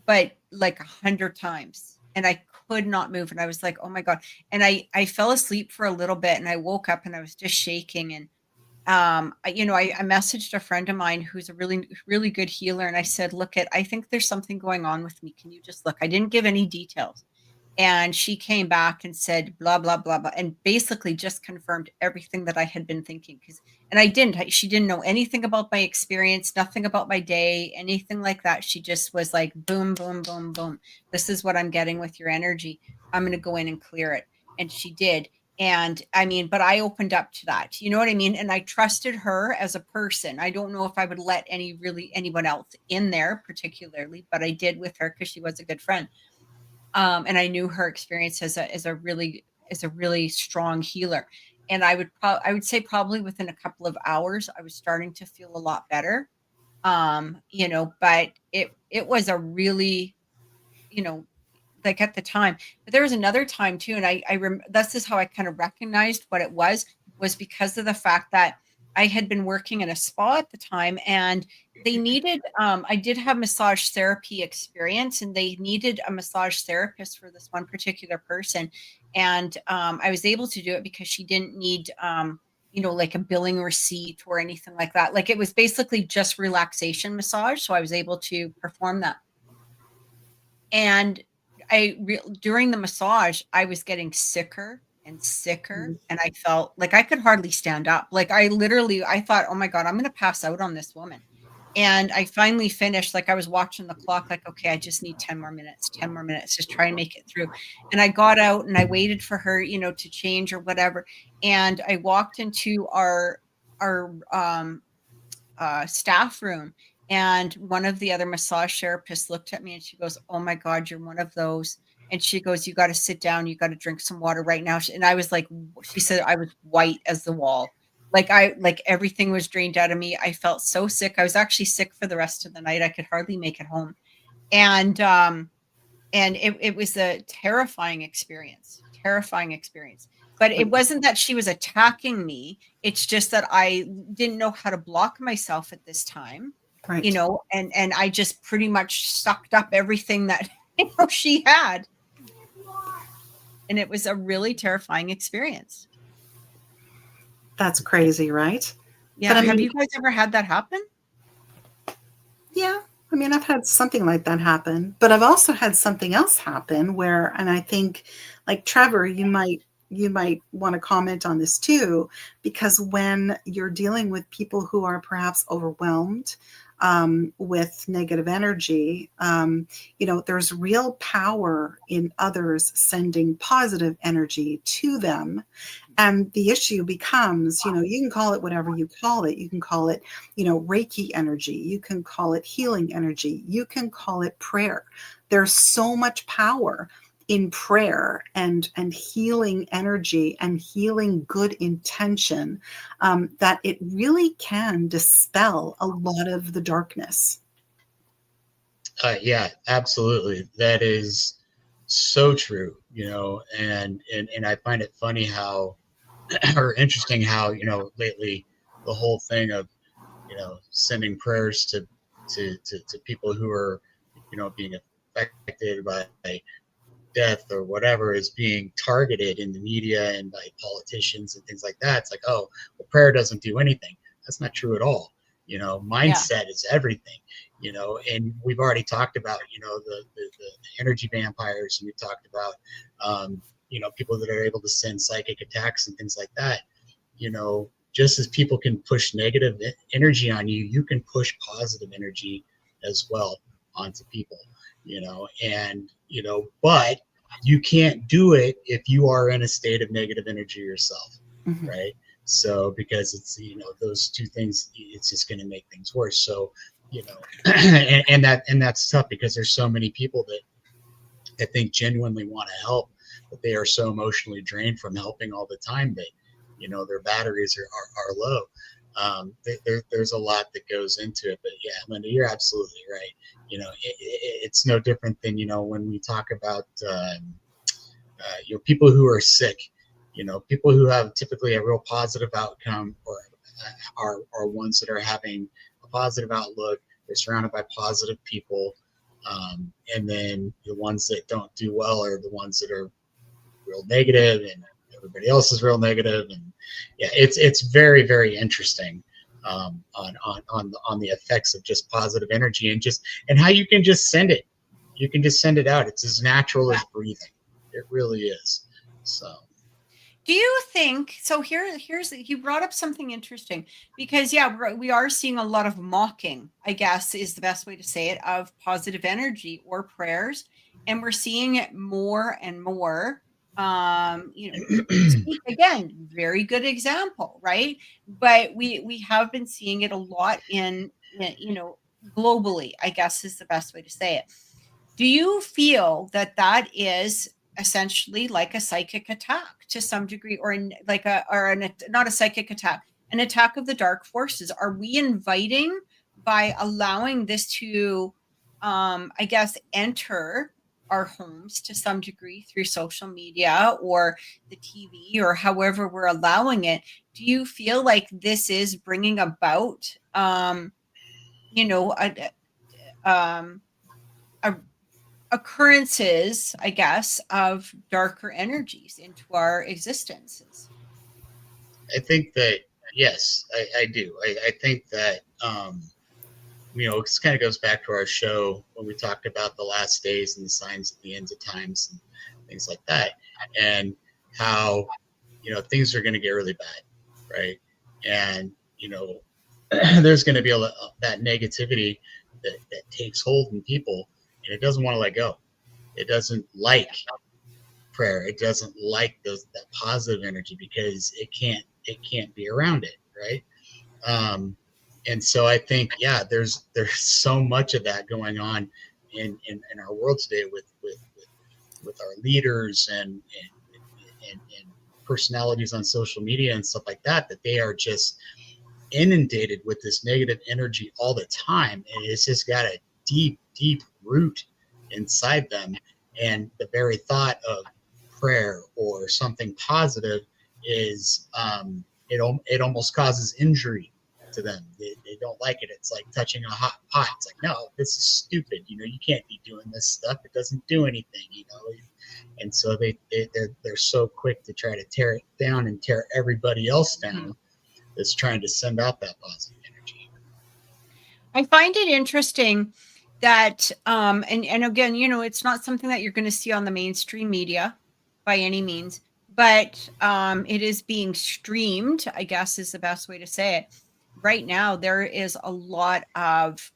[SPEAKER 1] but like 100 times. And I could not move. And I was like, oh my God. And I fell asleep for a little bit and I woke up and I was just shaking. And I messaged a friend of mine who's a really, really good healer. And I said, I think there's something going on with me. Can you just look? I didn't give any details. And she came back and said, blah, blah, blah, blah, and basically just confirmed everything that I had been thinking. And I didn't, she didn't know anything about my experience, nothing about my day, anything like that. She just was like, boom, boom, boom, boom. This is what I'm getting with your energy. I'm going to go in and clear it. And she did. And I mean, but I opened up to that, you know what I mean? And I trusted her as a person. I don't know if I would let anyone else in there particularly, but I did with her because she was a good friend. And I knew her experience as a really strong healer. And I would say probably within a couple of hours, I was starting to feel a lot better. But it was a really, like at the time, but there was another time too. And this is how I kind of recognized what it was because of the fact that I had been working in a spa at the time, and they needed, I did have massage therapy experience, and they needed a massage therapist for this one particular person. And I was able to do it because she didn't need, like a billing receipt or anything like that. Like it was basically just relaxation massage. So I was able to perform that. And during the massage, I was getting sicker and sicker, and I felt like I could hardly stand up. Like I thought, oh my God, I'm going to pass out on this woman. And I finally finished, like I was watching the clock, like, okay, I just need 10 more minutes, just try and make it through. And I got out and I waited for her, to change or whatever. And I walked into our staff room, and one of the other massage therapists looked at me and she goes, oh my God, you're one of those. And she goes, you got to sit down. You got to drink some water right now. And I was like, she said, I was white as the wall. Like everything was drained out of me. I felt so sick. I was actually sick for the rest of the night. I could hardly make it home. And it was a terrifying experience. But it wasn't that she was attacking me. It's just that I didn't know how to block myself at this time,
[SPEAKER 3] Right.
[SPEAKER 1] And I just pretty much sucked up everything that she had. And it was a really terrifying experience.
[SPEAKER 3] That's crazy, right?
[SPEAKER 1] Yeah.
[SPEAKER 3] But,
[SPEAKER 1] have you guys ever had that happen?
[SPEAKER 3] Yeah. I mean, I've had something like that happen, but I've also had something else happen where, and I think like Trevor, you might want to comment on this too, because when you're dealing with people who are perhaps overwhelmed with negative energy, there's real power in others sending positive energy to them. And the issue becomes, you can call it whatever you call it. You can call it, Reiki energy. You can call it healing energy. You can call it prayer. There's so much power in prayer and healing energy and healing good intention that it really can dispel a lot of the darkness.
[SPEAKER 2] Yeah, absolutely. That is so true, and I find it funny how, or interesting how, lately the whole thing of, sending prayers to people who are, being affected by death or whatever is being targeted in the media and by politicians and things like that. It's like, oh, well, prayer doesn't do anything. That's not true at all. Mindset is everything, and we've already talked about, the energy vampires, and we've talked about, people that are able to send psychic attacks and things like that. Just as people can push negative energy on you, you can push positive energy as well onto people, but you can't do it if you are in a state of negative energy yourself. Mm-hmm. Right. So, because it's, those two things, it's just going to make things worse. So, and that's tough because there's so many people that I think genuinely want to help, but they are so emotionally drained from helping all the time that, their batteries are low. There's a lot that goes into it, but yeah, Lynda, you're absolutely right. It's no different than, when we talk about, people who are sick, people who have typically a real positive outcome or are ones that are having a positive outlook, they're surrounded by positive people. And then the ones that don't do well are the ones that are real negative, and everybody else is real negative. And yeah, it's very, very interesting on the effects of just positive energy, and how you can just send it. You can just send it out. It's as natural as breathing. It really is. So.
[SPEAKER 1] Do you think so? Here's you brought up something interesting, because we are seeing a lot of mocking, I guess is the best way to say it, of positive energy or prayers, and we're seeing it more and more. Again, very good example, right? But we have been seeing it a lot in globally, I guess is the best way to say it. Do you feel that is essentially like a psychic attack to some degree, or not a psychic attack, an attack of the dark forces? Are we inviting, by allowing this to, I guess, enter our homes to some degree through social media or the TV or however we're allowing it? Do you feel like this is bringing about, a occurrences, I guess, of darker energies into our existences?
[SPEAKER 2] I think that, yes, I do. I think that, it kind of goes back to our show when we talked about the last days and the signs of the ends of times and things like that, and how, things are going to get really bad, right? And, there's going to be that negativity that takes hold in people, and it doesn't want to let go. It doesn't like prayer. It doesn't like that positive energy, because it can't be around it, right? And so I think, there's so much of that going on in our world today with our leaders and personalities on social media and stuff like that they are just inundated with this negative energy all the time, and it's just got a deep root inside them. And the very thought of prayer or something positive is it almost causes injury to them. They don't like it. It's like touching a hot pot. It's like, no, this is stupid. You can't be doing this stuff. It doesn't do anything. And so they're so quick to try to tear it down and tear everybody else down that's trying to send out that positive energy.
[SPEAKER 1] I find it interesting that and again, it's not something that you're going to see on the mainstream media by any means, but it is being streamed, I guess is the best way to say it. Right now, there is a lot of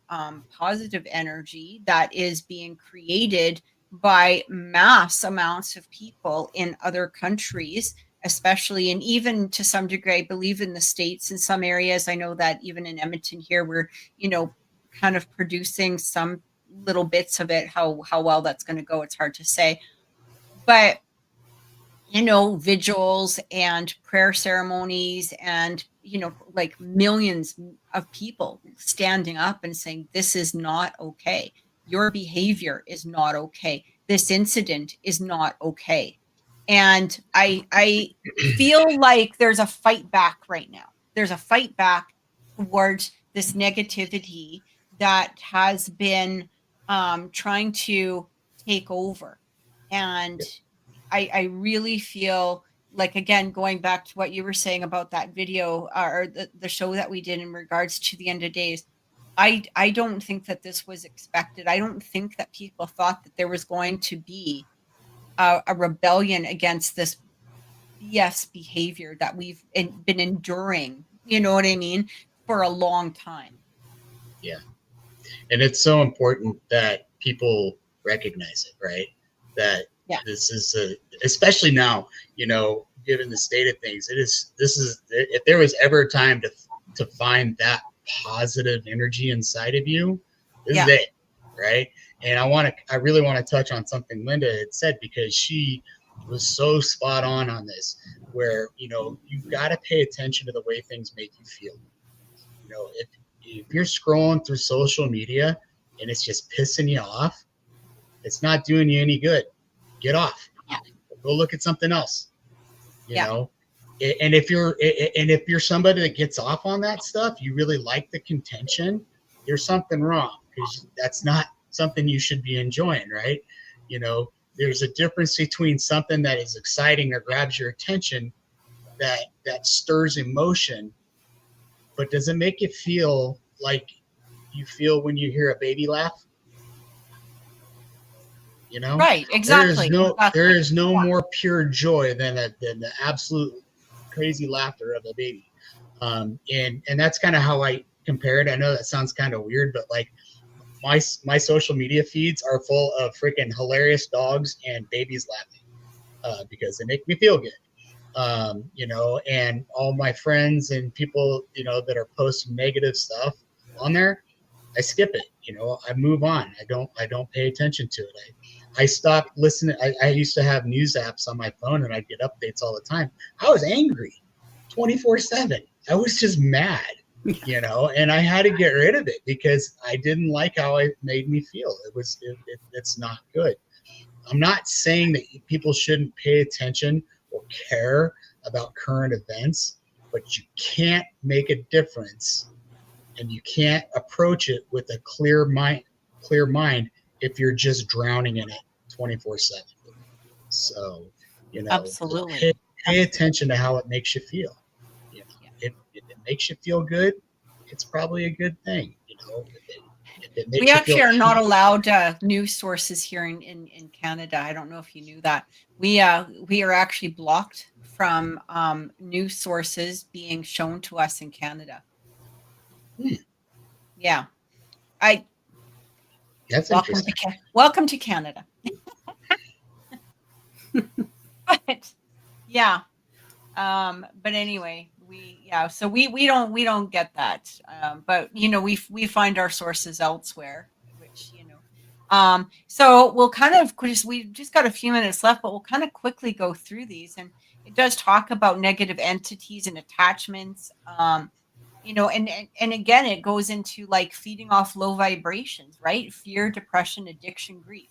[SPEAKER 1] positive energy that is being created by mass amounts of people in other countries, especially, and even to some degree, I believe in the States in some areas. I know that even in Edmonton here, we're, kind of producing some little bits of it. How well that's going to go, it's hard to say. But, vigils and prayer ceremonies and, like millions of people standing up and saying, this is not okay. Your behavior is not okay. This incident is not okay. And I feel like there's a fight back right now. There's a fight back towards this negativity that has been trying to take over. And I really feel like, again, going back to what you were saying about that video or the show that we did in regards to the end of days, I don't think that this was expected. I don't think that people thought that there was going to be a rebellion against this BS behavior that we've been enduring, you know what I mean, for a long time.
[SPEAKER 2] Yeah. And it's so important that people recognize it, right? That this is especially now, given the state of things, this is if there was ever a time to find that positive energy inside of you, this is it, right? And I really want to touch on something Lynda had said, because she was so spot on this, where, you've got to pay attention to the way things make you feel. If you're scrolling through social media and it's just pissing you off, it's not doing you any good. Get off. Go look at something else. You know? And if you're somebody that gets off on that stuff, you really like the contention, there's something wrong, because that's not something you should be enjoying, right? You know, there's a difference between something that is exciting or grabs your attention, that stirs emotion, but does it make you feel like you feel when you hear a baby laugh? You know,
[SPEAKER 1] Right. Exactly.
[SPEAKER 2] there is no more pure joy than the absolute crazy laughter of a baby. And that's kind of how I compare it. I know that sounds kind of weird, but like my social media feeds are full of freaking hilarious dogs and babies laughing, because they make me feel good. You know, and all my friends and people, you know, that are posting negative stuff on there, I skip it. You know, I move on. I don't pay attention to it. I stopped listening. I used to have news apps on my phone and I'd get updates all the time. I was angry 24/7. I was just mad, you know, and I had to get rid of it because I didn't like how it made me feel. It's not good. I'm not saying that people shouldn't pay attention or care about current events, but you can't make a difference and you can't approach it with a clear mind if you're just drowning in it 24/7. So, you know,
[SPEAKER 1] Absolutely.
[SPEAKER 2] pay attention to how it makes you feel. You know, if it makes you feel good, it's probably a good thing. You know, if it makes
[SPEAKER 1] We
[SPEAKER 2] you
[SPEAKER 1] actually
[SPEAKER 2] feel
[SPEAKER 1] are not allowed news sources here in Canada. I don't know if you knew that. We are actually blocked from news sources being shown to us in Canada. Yeah. I
[SPEAKER 2] That's
[SPEAKER 1] welcome
[SPEAKER 2] interesting.
[SPEAKER 1] welcome to Canada. But yeah. But anyway, so we don't get that. But you know, we find our sources elsewhere, which, you know. So we'll kind of we just got a few minutes left, but we'll kind of quickly go through these, and it does talk about negative entities and attachments. You know, and again, it goes into like feeding off low vibrations, right? Fear, depression, addiction, grief.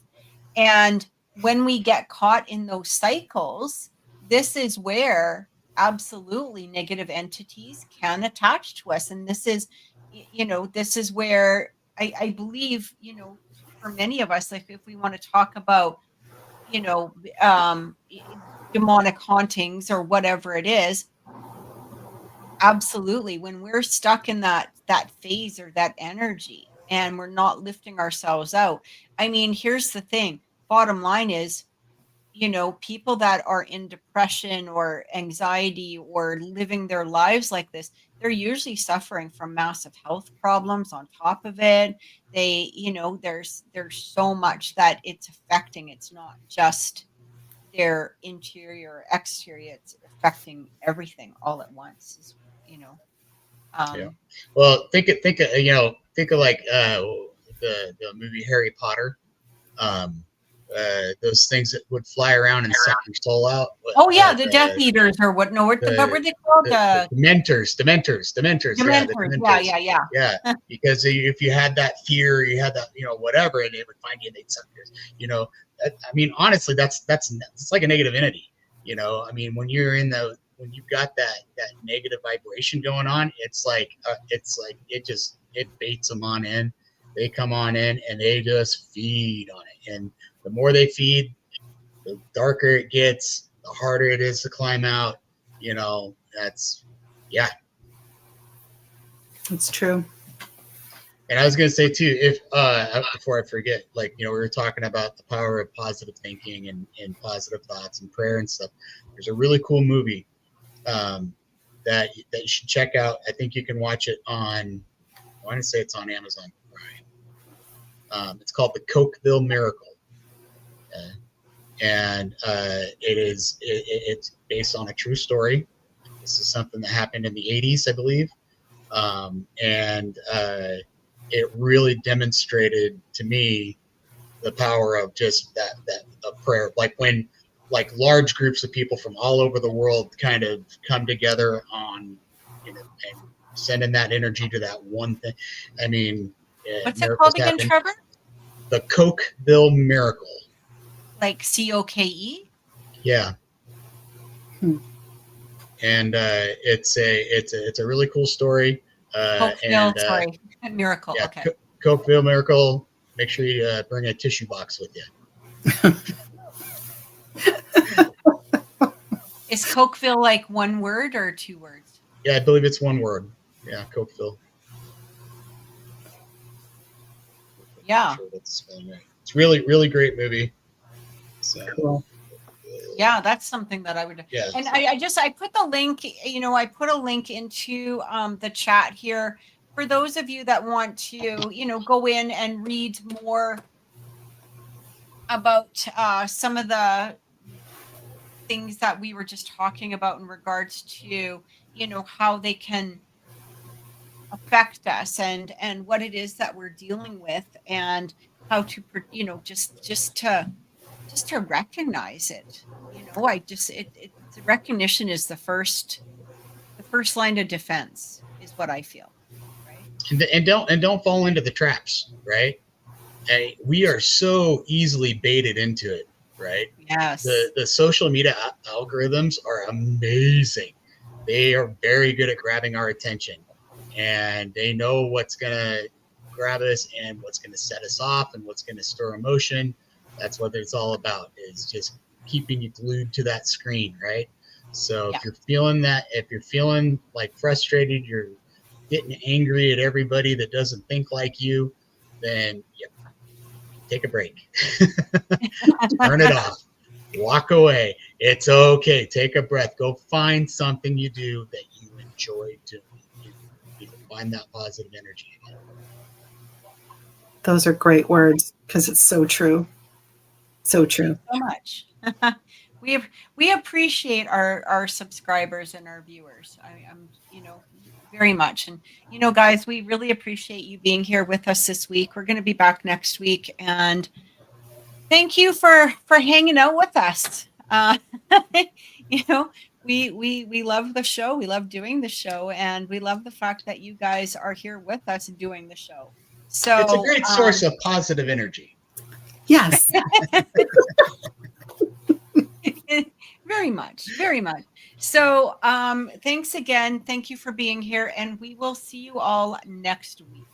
[SPEAKER 1] And when we get caught in those cycles, this is where absolutely negative entities can attach to us. And this is, you know, this is where I believe, you know, for many of us, like if we want to talk about, you know, demonic hauntings or whatever it is, absolutely, when we're stuck in that phase or that energy and we're not lifting ourselves out. I mean, here's the thing. Bottom line is, you know, people that are in depression or anxiety or living their lives like this, they're usually suffering from massive health problems on top of it. They, you know, there's so much that it's affecting. It's not just their interior or exterior, it's affecting everything all at once, you know.
[SPEAKER 2] Yeah.
[SPEAKER 1] um
[SPEAKER 2] Well, think of you know, think of like the movie Harry Potter. Um, those things that would fly around and suck your soul out.
[SPEAKER 1] oh yeah, the Death Eaters or what, no, what
[SPEAKER 2] The
[SPEAKER 1] were they called?
[SPEAKER 2] the Dementors. Yeah, the
[SPEAKER 1] Dementors.
[SPEAKER 2] Dementors.
[SPEAKER 1] Yeah.
[SPEAKER 2] Yeah, because if you had that fear, you had that, you know, whatever, and they would find you and they'd suck yours. You know, I mean, honestly, that's it's like a negative entity. You know, I mean, when when you've got that negative vibration going on, it's like it baits them on in. They come on in and they just feed on it, and the more they feed, the darker it gets, the harder it is to climb out. You know, yeah.
[SPEAKER 3] It's true.
[SPEAKER 2] And I was gonna say too, if before I forget, like, you know, we were talking about the power of positive thinking and positive thoughts and prayer and stuff. There's a really cool movie that you should check out. I think you can watch it on. I want to say it's on Amazon Prime. It's called The Cokeville Miracle. And it's based on a true story. This is something that happened in the 80s, I believe. And it really demonstrated to me the power of just that of prayer. Like when large groups of people from all over the world kind of come together on, you know, and sending that energy to that one thing. I mean,
[SPEAKER 1] what's it called again,
[SPEAKER 2] happen.
[SPEAKER 1] Trevor?
[SPEAKER 2] The Cokeville Miracle.
[SPEAKER 1] Like COKE?
[SPEAKER 2] Yeah. And it's a really cool story.
[SPEAKER 1] Cokeville, sorry. Miracle.
[SPEAKER 2] Yeah,
[SPEAKER 1] Okay.
[SPEAKER 2] Cokeville Miracle. Make sure you bring a tissue box with you.
[SPEAKER 1] Is Cokeville like one word or two words?
[SPEAKER 2] Yeah, I believe it's one word. Yeah, Cokeville.
[SPEAKER 1] Yeah.
[SPEAKER 2] I'm sure that's spelling right. It's really, really great movie. So,
[SPEAKER 3] Cool.
[SPEAKER 1] Yeah, that's something that I would.
[SPEAKER 2] Yeah.
[SPEAKER 1] And I put the link, I put a link into the chat here for those of you that want to, go in and read more about some of the things that we were just talking about in regards to, how they can affect us and what it is that we're dealing with and how to, just to recognize it. The recognition is the first line of defense is what I feel, right?
[SPEAKER 2] And don't fall into the traps, right? We are so easily baited into it, right?
[SPEAKER 1] Yes.
[SPEAKER 2] The social media algorithms are amazing. They are very good at grabbing our attention, and they know what's gonna grab us and what's gonna set us off and what's gonna stir emotion. That's what it's all about, is just keeping you glued to that screen, right? So if you're feeling like frustrated, you're getting angry at everybody that doesn't think like you, then take a break. Turn it off. Walk away. It's okay. Take a breath. Go find something you do that you enjoy doing. You can find that positive energy again.
[SPEAKER 3] Those are great words because it's so true. So true.
[SPEAKER 1] So much. We appreciate our subscribers and our viewers. I'm very much. And guys, we really appreciate you being here with us this week. We're going to be back next week, and thank you for hanging out with us. We love the show. We love doing the show, and we love the fact that you guys are here with us doing the show. So
[SPEAKER 2] it's a great source of positive energy.
[SPEAKER 3] Yes.
[SPEAKER 1] Very much, very much. So thanks again. Thank you for being here, and we will see you all next week.